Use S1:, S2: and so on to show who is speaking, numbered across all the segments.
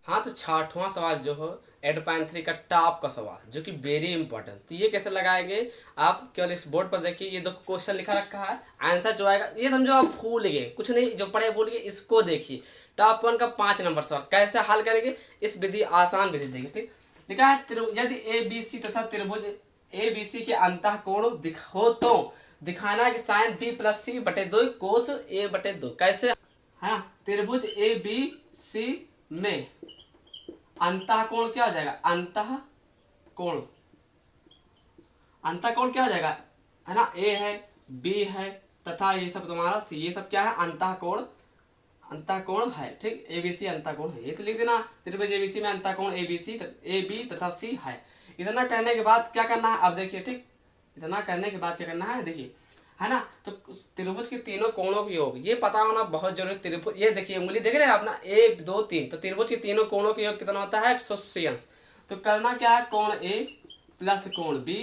S1: हाँ, तो 60वां सवाल जो हो 8.3 का टॉप का सवाल जो कि वेरी इंपॉर्टेंट। तो ये कैसे लगाएंगे आप, केवल इस बोर्ड पर देखिए, ये दो क्वेश्चन लिखा रखा है। आंसर जो आएगा ये समझो आप भूल गए, कुछ नहीं जो पढ़े भूल गए, इसको देखिए। टॉप 1 का 5 नंबर सवाल कैसे हल करेंगे, इस विधि, आसान विधि देखिए। ठीक, लिखा है यदि ए बी सी तथा त्रिभुज ए बी सी के अंतः कोण हो तो दिखाना है कि साइन बी प्लस सी बटे दो कोस ए बटे दो। कैसे है ना, त्रिभुज ए बी सी में अंतः कोण क्या हो जाएगा, अंतः कोण, अंतः कोण क्या हो जाएगा, है ना, ए है, बी है तथा ये सब तुम्हारा सी, ये सब क्या है, अंतः कोण, अंतः कोण है। ठीक, एबीसी अंतः कोण है, ये तो लिख देना। त्रिभुज एबीसी में अंतः कोण एबीसी ए बी तथा सी है। इतना करने के बाद क्या करना है, अब देखिए। ठीक, इतना करने के बाद क्या करना है, देखिए, है ना। तो त्रिभुज के तीनों कोणों के योग ये पता होना बहुत जरूरी। त्रिभुज, ये देखिए उंगली देख रहे हैं आप ना, 1 2 3, तो त्रिभुज के तीनों कोणों के योग कितना होता है, 180 अंश। तो करना क्या है, कोण ए प्लस कोण बी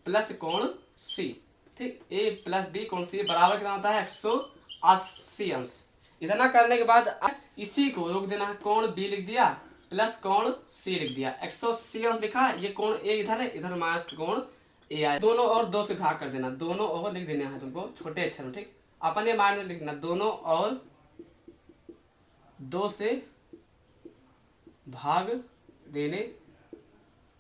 S1: प्लस कोण सी। ठीक, ए प्लस बी कोण सी बराबर कितना होता है, 180 अंश। इतना करने के बाद इसी को योग देना है, कोण बी लिख दिया प्लस कोण सी लिख दिया, 180 अंश लिखा है। ये कोण ए इधर है, इधर माइनस कोण ए आए, दोनों और 2 से भाग कर देना, दोनों और लिख देना है तुमको छोटे अक्षर में। ठीक, अपने माइंड में लिखना, दोनों और 2 से भाग देने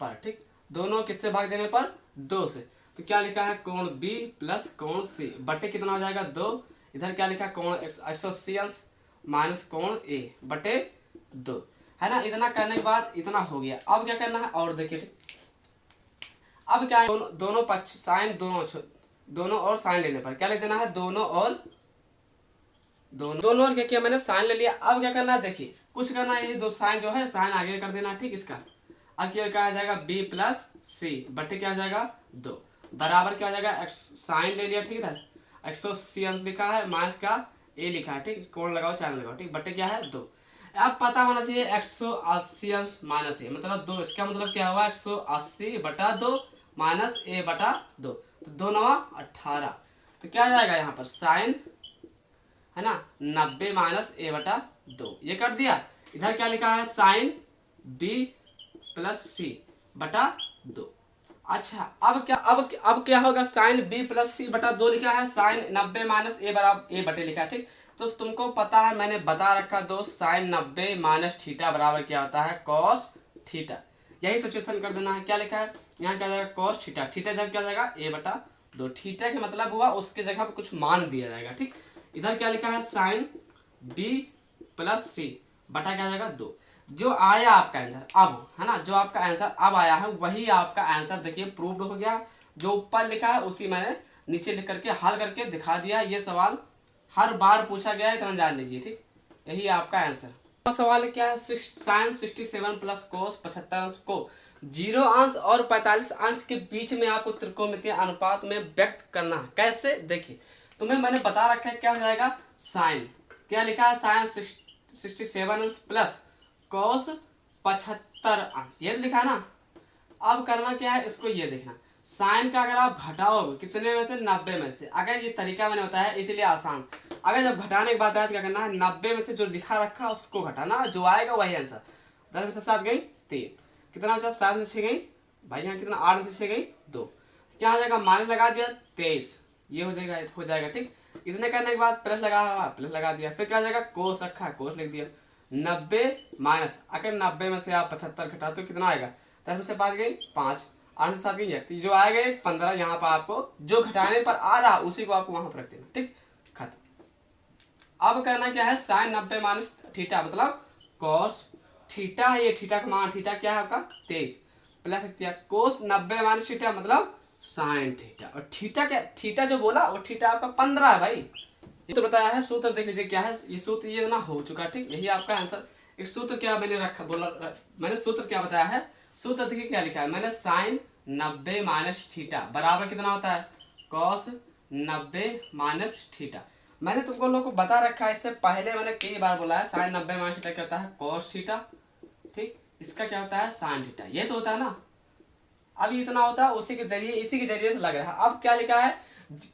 S1: पर। ठीक, दोनों किससे भाग देने पर, 2 से। तो क्या लिखा है, कोण बी प्लस कोण सी बटे कितना हो जाएगा, 2। इधर क्या लिखा है, कोण 180 अंश माइनस कोण ए बटे 2, है ना। इतना करने के बाद इतना हो गया। अब क्या करना है, और देखिए। ठीक, अब क्या है, दोनों पक्ष साइन, दोनों और साइन लेने पर क्या लिख देना है, दोनों और क्या किया मैंने, साइन ले लिया। अब क्या करना है, देखिए कुछ करना है, ये दो साइन जो है साइन आगे कर देना। ठीक, इसका अब क्या आ जाएगा, बी प्लस सी बटे क्या आ जाएगा, 2 बराबर क्या आ जाएगा, साइन ले लिया। ठीक, इधर 180 अंश लिखा है, माइनस का ए लिखा है। ठीक, कोण लगाओ चाहे लगाओ। ठीक, बटे क्या है, 2। अब पता होना चाहिए 180 अंश माइनस ए मतलब 2, इसका मतलब क्या हुआ, 180 बटा 2 माइनस ए बटा 2, तो 2 9 18। तो क्या आ जाएगा यहाँ पर, साइन, है ना, 90 माइनस ए बटा 2, ये कर दिया। इधर क्या लिखा है, साइन बी प्लस सी बटा 2। अच्छा, अब क्या होगा, साइन बी प्लस सी बटा 2 लिखा है, साइन 90 माइनस ए बराबर ए बटे लिखा है। ठीक, तो तुमको पता है, मैंने बता रखा दोस्त, साइन 90 माइनस थीटा बराबर क्या होता है, कॉस थीटा। यही सिचुएशन कर देना है। क्या लिखा है यहाँ, क्या जाएगा, कॉस थीटा। थीटा जब क्या जाएगा, ए बटा 2। थीटा का मतलब हुआ उसके जगह पर कुछ मान दिया जाएगा। ठीक, इधर क्या लिखा है, साइन बी प्लस सी बटा क्या जाएगा, 2। जो आया आपका आंसर अब, है ना, जो आपका आंसर अब आया है वही आपका आंसर। देखिए प्रूव्ड हो गया, जो ऊपर लिखा है उसी मैंने नीचे लिख करके हल करके दिखा दिया। ये सवाल हर बार पूछा गया है, इतना जान लीजिए। ठीक, यही आपका आंसर। तो सवाल क्या है, साइन 67 प्लस कोस 75 अंश को 0 अंश और 45 अंश के बीच में आपको त्रिकोणमितीय अनुपात में व्यक्त करना है। कैसे, देखिए तुम्हें मैंने बता रखा है, क्या हो जाएगा, साइन, क्या लिखा है, साइन 67 अंश प्लस कॉस 75 अंश, ये लिखा है ना। अब करना क्या है, इसको ये देखना, साइन का अगर आप घटाओगे कितने में से, 90 में से। अगर ये तरीका मैंने बताया इसीलिए आसान। अगर जब घटाने के बाद क्या करना है, 90 में से जो लिखा रखा है उसको घटाना, जो आएगा वही आंसर। 10 में से 7 गई 3, कितना बचा, 7 में 6 गई भाई, यहाँ कितना, 8 में से 6 गई 2, क्या हो जाएगा, माइनस लगा दिया 23, ये हो जाएगा। ठीक, इतने करने के बाद प्लस लगा दिया, फिर क्या हो जाएगा, कोस रखा है, कोस लिख दिया। 90 माइनस, अगर 90 में से आप 75 घटा तो कितना आएगा, 10 में से 5 गई 5, 8 में 7 गई 1, जो आएगा 15। यहाँ पर आपको जो घटाने पर आ रहा उसी को आपको वहां पर रख देना। ठीक, खत्म। अब करना क्या है, साइन 90 माइनस थीटा मतलब कॉस थीटा है, ये थीटा का मान, थीटा क्या है आपका 23, प्लस रख दिया कोस 90 माइनस थीटा मतलब साइन थीटा। और थीटा क्या, थीटा जो बोला वो थीटा आपका 15 है भाई। ये तो बताया है, सूत्र देख लीजिए क्या है, ये सूत्र ये ना हो चुका। ठीक, यही आपका आंसर। एक सूत्र क्या मैंने रखा, मैंने सूत्र क्या बताया है, सूत्र देखिए क्या लिखा है मैंने, साइन 90 माइनस थीटा बराबर कितना होता है, कॉस 90 माइनस थीटा। मैंने तुमको लोग को बता रखा है, इससे पहले मैंने कई बार बोला है, साइन 90 माइनस थीटा क्या होता है, कॉस थीटा। ठीक, इसका क्या होता है, साइन थीटा, ये तो होता है ना। अब इतना होता है उसी के जरिए, इसी के जरिए से लग रहा है। अब क्या लिखा है,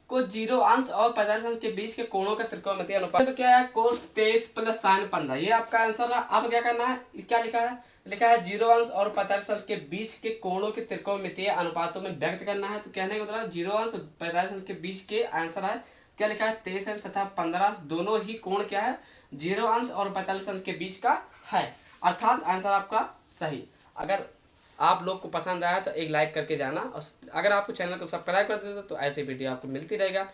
S1: को 0 अंश और 45 अंश के बीच के कोणों का त्रिकोणमितीय अनुपात। तो क्या है, कोस 23 प्लस साइन 15, ये आपका आंसर है। अब क्या करना है, क्या लिखा है, लिखा है 0 अंश और 45 अंश के बीच के कोणों के त्रिकोणमितीय अनुपातों में व्यक्त करना है। तो कहने का मतलब 0 अंश और 45 अंश के बीच के आंसर है, क्या लिखा है, 23 अंश तथा 15, दोनों ही कोण क्या है, 0 अंश और 45 अंश के बीच का है, अर्थात आंसर आपका सही। अगर आप लोग को पसंद आया तो एक लाइक करके जाना, और अगर आपको चैनल को सब्सक्राइब कर देते तो ऐसे वीडियो आपको मिलती रहेगा।